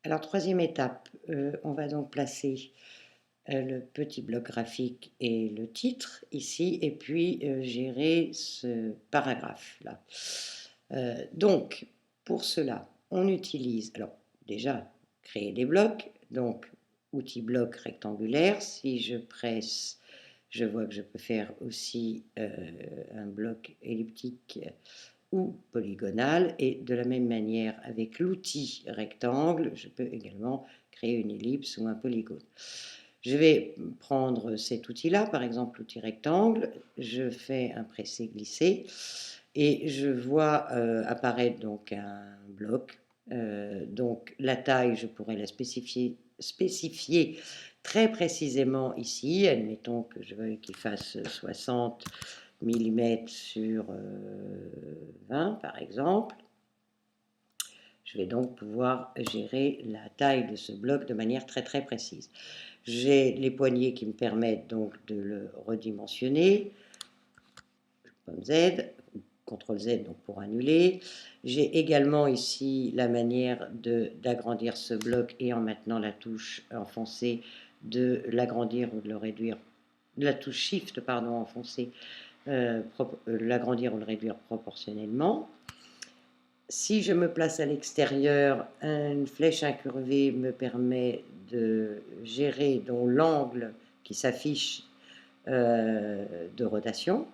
Alors, troisième étape, on va donc placer le petit bloc graphique et le titre ici, et puis gérer ce paragraphe-là. Donc, pour cela, on utilise, alors déjà, créer des blocs, donc outil bloc rectangulaire. Si je presse, je vois que je peux faire aussi un bloc elliptique ou polygonale, et de la même manière avec l'outil rectangle, je peux également créer une ellipse ou un polygone. Je vais prendre cet outil-là, par exemple l'outil rectangle, je fais un pressé-glisser et je vois apparaître donc un bloc. Donc la taille, je pourrais la spécifier très précisément ici. Admettons que je veuille qu'il fasse 60 millimètres sur 20 par exemple. Je vais donc pouvoir gérer la taille de ce bloc de manière très très précise. J'ai les poignées qui me permettent donc de le redimensionner. Comme Z, CTRL Z donc pour annuler. J'ai également ici la manière d'agrandir ce bloc et en maintenant la touche enfoncée de l'agrandir ou de le réduire. La touche Shift, pardon, enfoncée, l'agrandir ou le réduire proportionnellement. Si je me place à l'extérieur, une flèche incurvée me permet de gérer donc l'angle qui s'affiche de rotation.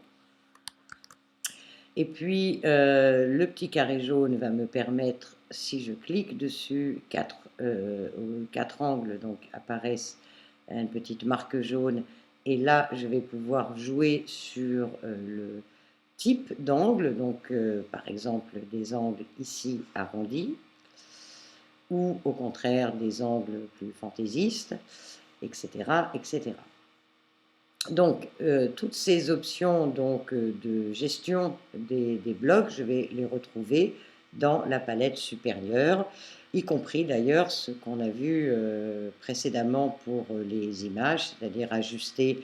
Et puis le petit carré jaune va me permettre, si je clique dessus, quatre angles donc apparaissent, une petite marque jaune, et là je vais pouvoir jouer sur le type d'angle, donc par exemple des angles ici arrondis, ou au contraire des angles plus fantaisistes, etc. etc. Donc, toutes ces options donc, de gestion des blocs, je vais les retrouver dans la palette supérieure, y compris d'ailleurs ce qu'on a vu précédemment pour les images, c'est-à-dire ajuster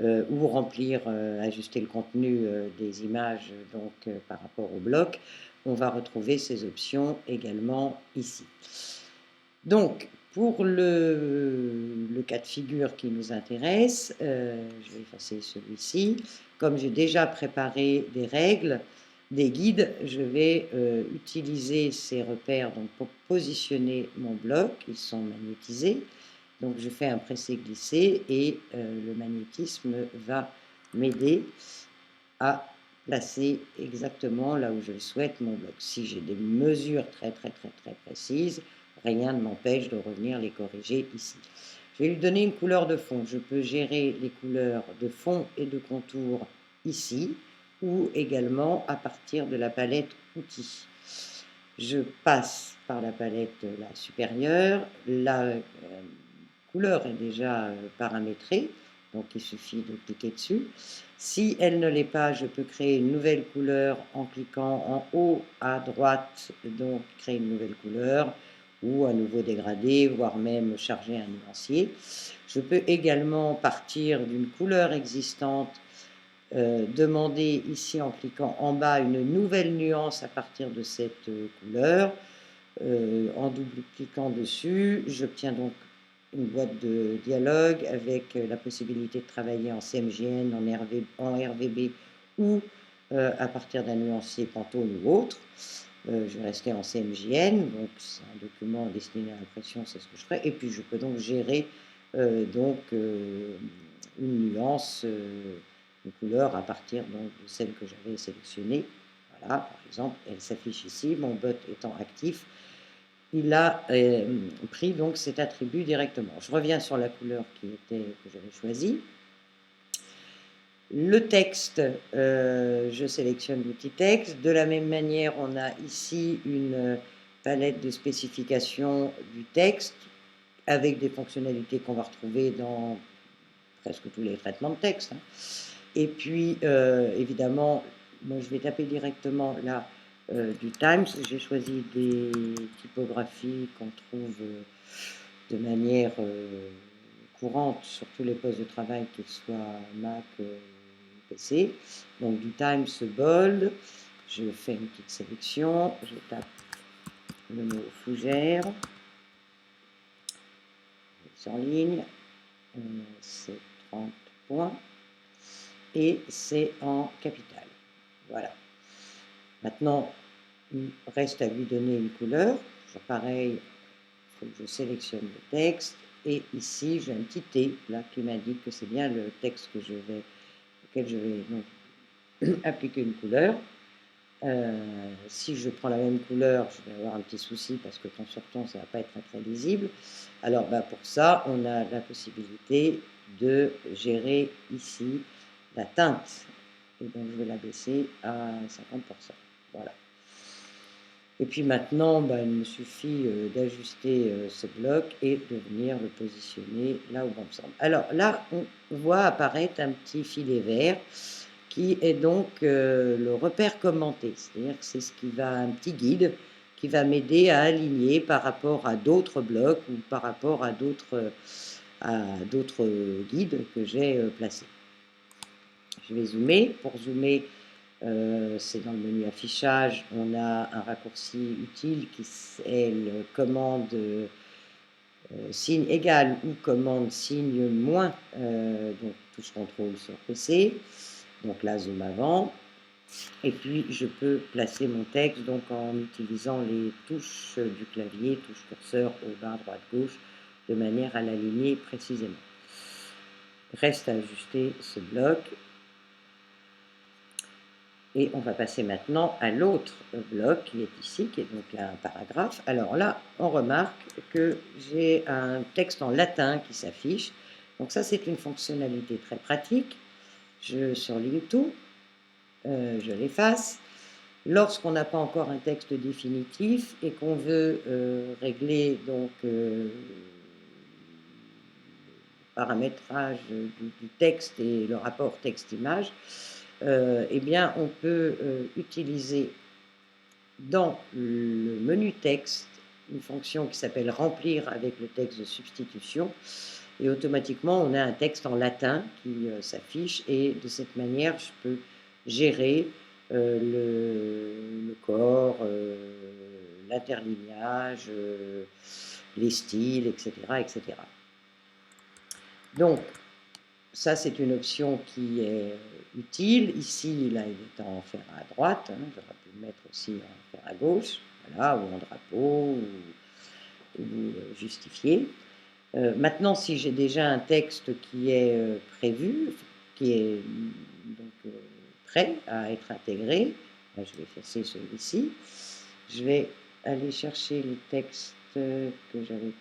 ou remplir, ajuster le contenu des images donc, par rapport au bloc. On va retrouver ces options également ici. Donc, pour le cas de figure qui nous intéresse, je vais effacer celui-ci. Comme j'ai déjà préparé des règles, des guides, je vais utiliser ces repères donc, pour positionner mon bloc. Ils sont magnétisés. Donc, je fais un pressé-glisser et le magnétisme va m'aider à placer exactement là où je souhaite mon bloc. Si j'ai des mesures très précises, rien ne m'empêche de revenir les corriger ici. Je vais lui donner une couleur de fond. Je peux gérer les couleurs de fond et de contour ici, ou également à partir de la palette outils. Je passe par la palette la supérieure, la couleur est déjà paramétrée, donc il suffit de cliquer dessus. Si elle ne l'est pas, je peux créer une nouvelle couleur en cliquant en haut à droite, donc créer une nouvelle couleur, ou un nouveau dégradé, voire même charger un nuancier. Je peux également partir d'une couleur existante, demander ici en cliquant en bas une nouvelle nuance à partir de cette couleur. En double-cliquant dessus, j'obtiens donc une boîte de dialogue avec la possibilité de travailler en CMJN, en RVB ou à partir d'un nuancier Pantone ou autre. Je vais rester en CMJN, donc c'est un document destiné à l'impression, c'est ce que je ferai. Et puis je peux donc gérer une nuance, une couleur à partir donc, de celle que j'avais sélectionnée. Voilà, par exemple, elle s'affiche ici, mon bot étant actif, il a pris donc cet attribut directement. Je reviens sur la couleur que j'avais choisie. Le texte, je sélectionne l'outil texte. De la même manière, on a ici une palette de spécification du texte avec des fonctionnalités qu'on va retrouver dans presque tous les traitements de texte. Et puis, évidemment, moi, je vais taper directement là du Times. J'ai choisi des typographies qu'on trouve de manière courante sur tous les postes de travail, qu'ils soient Mac ou PC. Donc du Times Bold, je fais une petite sélection, je tape le mot fougère, c'est en ligne, c'est 30 points, et c'est en capital. Voilà. Maintenant, il reste à lui donner une couleur. Pareil, il faut que je sélectionne le texte. Et ici, j'ai un petit T là qui m'indique que c'est bien le texte auquel je vais donc, appliquer une couleur. Si je prends la même couleur, je vais avoir un petit souci parce que temps sur temps, ça ne va pas être très lisible. Alors pour ça, on a la possibilité de gérer ici la teinte. Et donc je vais la baisser à 50%. Voilà. Et puis maintenant, il me suffit d'ajuster ce bloc et de venir le positionner là où on me semble. Alors là, on voit apparaître un petit filet vert qui est donc le repère commenté. C'est-à-dire que c'est un petit guide qui va m'aider à aligner par rapport à d'autres blocs ou par rapport à d'autres guides que j'ai placés. Je vais zoomer. Pour zoomer, c'est dans le menu affichage, on a un raccourci utile qui est le commande signe égal ou commande signe moins, donc touche contrôle sur PC, donc là zoom avant, et puis je peux placer mon texte donc en utilisant les touches du clavier, touche curseur, haut, bas, droite, gauche, de manière à l'aligner précisément. Reste à ajuster ce bloc. Et on va passer maintenant à l'autre bloc qui est ici, qui est donc un paragraphe. Alors là, on remarque que j'ai un texte en latin qui s'affiche. Donc ça, c'est une fonctionnalité très pratique. Je surligne tout, je l'efface. Lorsqu'on n'a pas encore un texte définitif et qu'on veut régler donc le paramétrage du texte et le rapport texte-image, eh bien, on peut utiliser dans le menu texte une fonction qui s'appelle remplir avec le texte de substitution, et automatiquement on a un texte en latin qui s'affiche, et de cette manière je peux gérer le corps, l'interlignage, les styles, etc., etc. Donc ça, c'est une option qui est utile. Ici, là, il est en fer à droite. J'aurais pu le mettre aussi en fer à gauche, voilà, ou en drapeau, ou justifié. Maintenant, si j'ai déjà un texte qui est prévu, qui est donc prêt à être intégré, là, je vais effacer celui-ci. Je vais aller chercher le texte que j'avais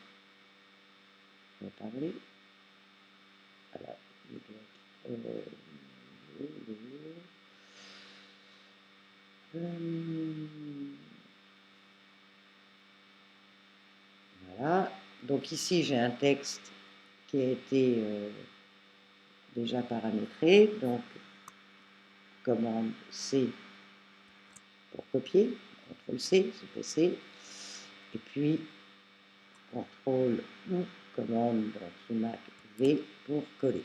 parlé. Voilà. Voilà, donc ici j'ai un texte qui a été déjà paramétré, donc commande C pour copier, CTRL C sur PC, et puis CTRL ou commande sur Mac V pour coller.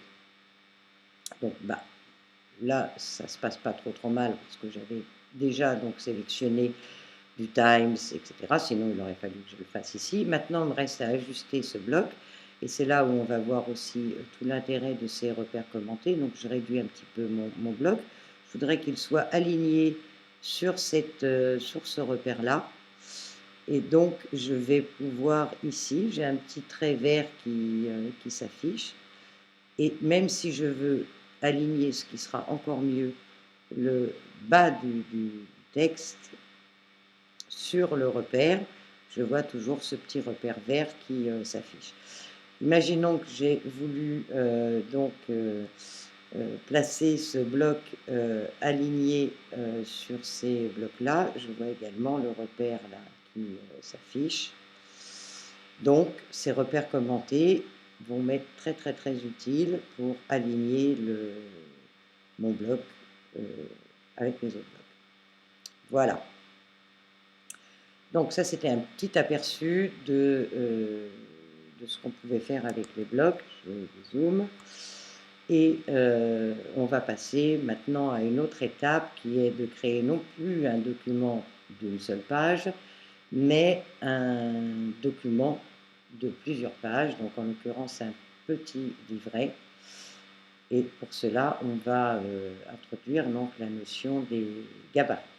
Donc là ça se passe pas trop mal parce que j'avais déjà donc sélectionné du Times, etc. Sinon, il aurait fallu que je le fasse ici. Maintenant, il me reste à ajuster ce bloc. Et c'est là où on va voir aussi tout l'intérêt de ces repères commentés. Donc, je réduis un petit peu mon bloc. Je voudrais qu'il soit aligné sur ce repère-là. Et donc, je vais pouvoir ici, j'ai un petit trait vert qui s'affiche. Et même si je veux aligner, ce qui sera encore mieux, le bas du texte sur le repère, je vois toujours ce petit repère vert qui s'affiche. Imaginons que j'ai voulu placer ce bloc aligné sur ces blocs-là. Je vois également le repère là qui s'affiche. Donc, ces repères commentés vont m'être très utiles pour aligner mon bloc avec mes autres blocs. Voilà. Donc ça, c'était un petit aperçu de ce qu'on pouvait faire avec les blocs. Je zoome. Et on va passer maintenant à une autre étape qui est de créer non plus un document d'une seule page, mais un document de plusieurs pages, donc en l'occurrence un petit livret. Et pour cela, on va introduire donc la notion des gabarits.